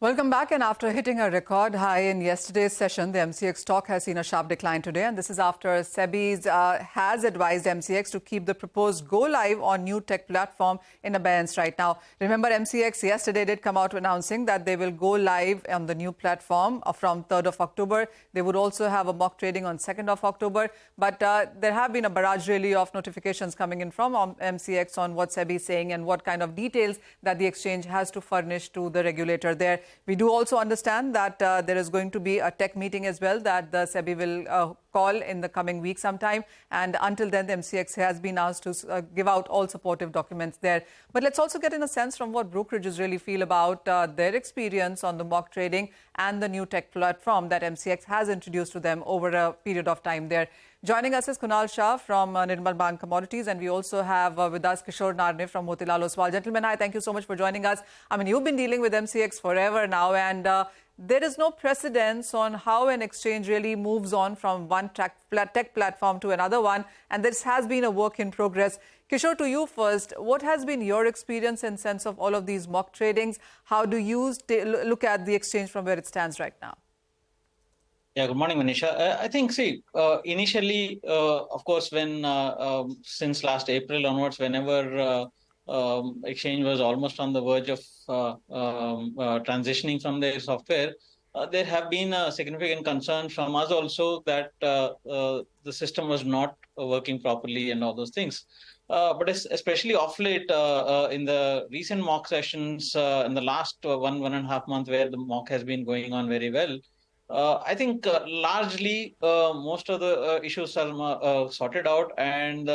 Welcome back. And after hitting a record high in yesterday's session, the MCX stock has seen a sharp decline today. And this is after SEBI has advised MCX to keep the proposed go live on new tech platform in abeyance right now. Remember, MCX yesterday did come out announcing that they will go live on the new platform from 3rd of October. They would also have a mock trading on 2nd of October. But there have been a barrage really of notifications coming in from MCX on what SEBI is saying and what kind of details that the exchange has to furnish to the regulator there. We do also understand that there is going to be a tech meeting as well that the SEBI will call in the coming week sometime. And until then, the MCX has been asked to give out all supportive documents there. But let's also get in a sense from what brokerages really feel about their experience on the mock trading and the new tech platform that MCX has introduced to them over a period of time there. Joining us is Kunal Shah from Nirmal Commodities, and we also have with us Kishore Narne from Motilal Oswal. Gentlemen, hi, thank you so much for joining us. I mean, you've been dealing with MCX forever now, and there is no precedence on how an exchange really moves on from one tech platform to another one, and this has been a work in progress. Kishore, to you first, what has been your experience in sense of all of these mock tradings? How do you look at the exchange from where it stands right now? Yeah, good morning, Manisha. I think, initially, of course, when since last April onwards, whenever exchange was almost on the verge of transitioning from their software, there have been significant concerns from us also that the system was not working properly and all those things. But especially off late in the recent mock sessions in the last 1.5 months where the mock has been going on very well, I think largely most of the issues are sorted out and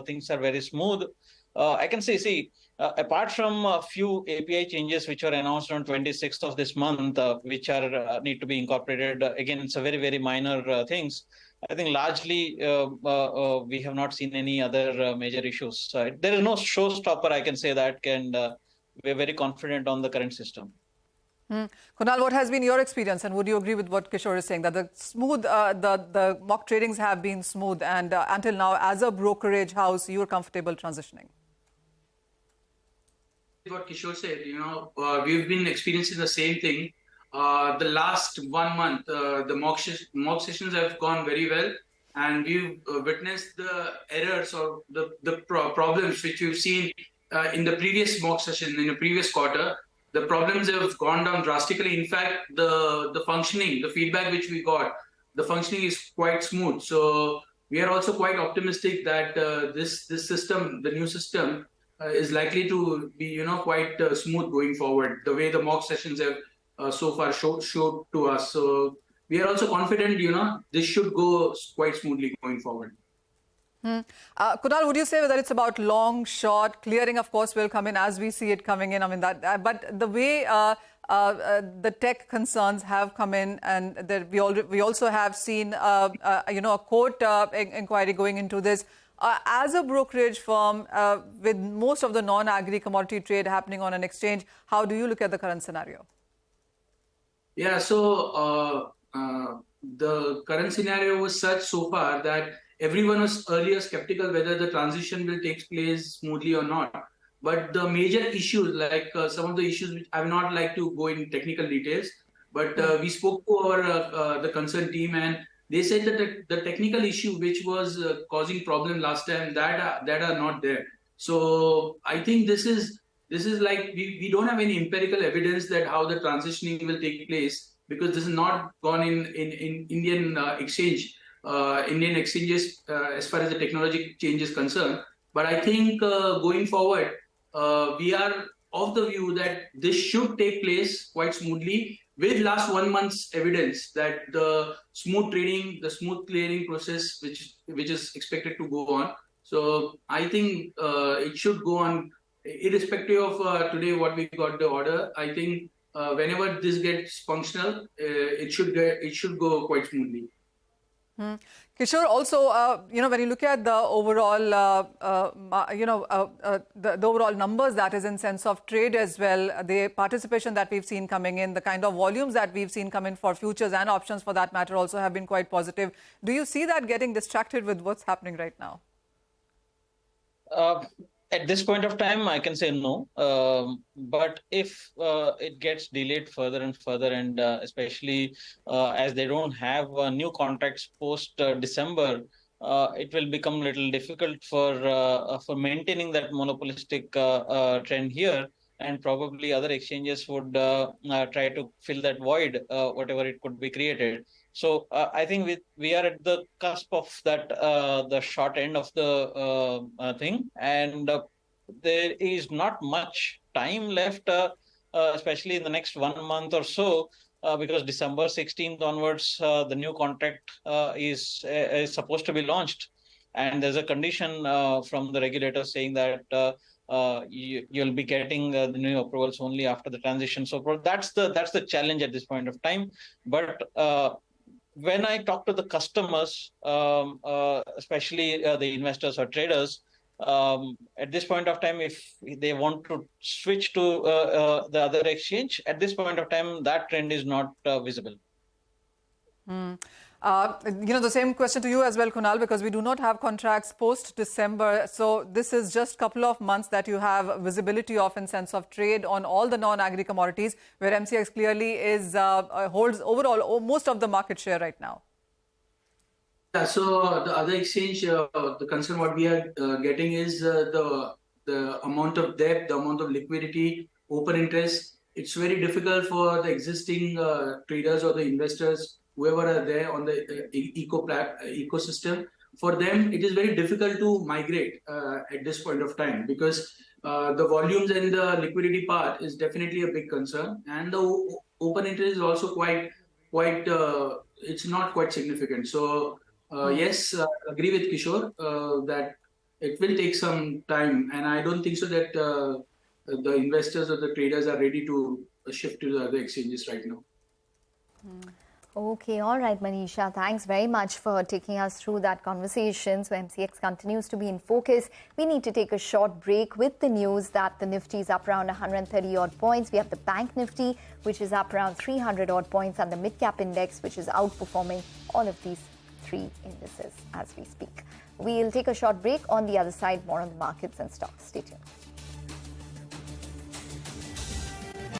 things are very smooth. I can say, apart from a few API changes which were announced on 26th of this month, which are need to be incorporated, again, it's a very, very minor things. I think largely we have not seen any other major issues. There is no showstopper, I can say that, and we're very confident on the current system. Kunal, what has been your experience, and would you agree with what Kishore is saying, that the mock tradings have been smooth, and until now, as a brokerage house, you are comfortable transitioning? What Kishore said, we've been experiencing the same thing. The last 1 month, the mock sessions have gone very well, and we've witnessed the errors or the problems which we've seen in the previous mock session, in the previous quarter. The problems have gone down drastically. In fact, the functioning, the feedback which we got, the functioning is quite smooth. So we are also quite optimistic that this system, the new system, is likely to be quite smooth going forward. The way the mock sessions have so far showed to us. So we are also confident, this should go quite smoothly going forward. Kunal, would you say whether it's about long, short, clearing, of course, will come in as we see it coming in? I mean, but the way the tech concerns have come in, and we also have seen, a court inquiry going into this. As a brokerage firm, with most of the non-agri commodity trade happening on an exchange, how do you look at the current scenario? Yeah, so the current scenario was such so far that everyone was earlier skeptical whether the transition will take place smoothly or not. But the major issues, like some of the issues which I will not like to go in technical details, but we spoke to our the concerned team, and they said that the technical issue which was causing problem last time, that are not there. So I think this is like we don't have any empirical evidence that how the transitioning will take place, because this is not gone in Indian Indian exchanges as far as the technology change is concerned. But I think going forward, we are of the view that this should take place quite smoothly, with last 1 month's evidence that the smooth trading, the smooth clearing process, which is expected to go on. So I think it should go on, irrespective of today what we got the order. I think whenever this gets functional, it should go quite smoothly. Kishore, also, when you look at the overall, the overall numbers, that is in sense of trade as well, the participation that we've seen coming in, the kind of volumes that we've seen come in for futures and options for that matter also have been quite positive. Do you see that getting distracted with what's happening right now? At this point of time, I can say no. But if it gets delayed further and further, and especially as they don't have new contracts post December, it will become a little difficult for maintaining that monopolistic trend here. And probably other exchanges would try to fill that void, whatever it could be created. So I think we are at the cusp of that, the short end of the thing, and there is not much time left, especially in the next 1 month or so, because December 16th onwards, the new contract is supposed to be launched, and there's a condition from the regulator saying that you'll be getting the new approvals only after the transition. So that's the challenge at this point of time. But when I talk to the customers, especially the investors or traders, at this point of time, if they want to switch to the other exchange, at this point of time, that trend is not visible. The same question to you as well, Kunal, because we do not have contracts post-December. So this is just a couple of months that you have visibility of in sense of trade on all the non-agri commodities, where MCX clearly holds overall most of the market share right now. Yeah, so the other exchange, the concern what we are getting is the amount of debt, the amount of liquidity, open interest. It's very difficult for the existing traders or the investors, whoever are there on the ecosystem. For them, it is very difficult to migrate at this point of time, because the volumes and the liquidity part is definitely a big concern, and the open interest is also quite it's not quite significant. So yes, agree with Kishore that it will take some time, and I don't think so that the investors or the traders are ready to shift to the other exchanges right now. Okay, all right, Manisha. Thanks very much for taking us through that conversation. So MCX continues to be in focus. We need to take a short break with the news that the Nifty is up around 130 odd points. We have the Bank Nifty, which is up around 300 odd points, and the Mid Cap Index, which is outperforming all of these three indices as we speak. We'll take a short break. On the other side, more on the markets and stocks. Stay tuned.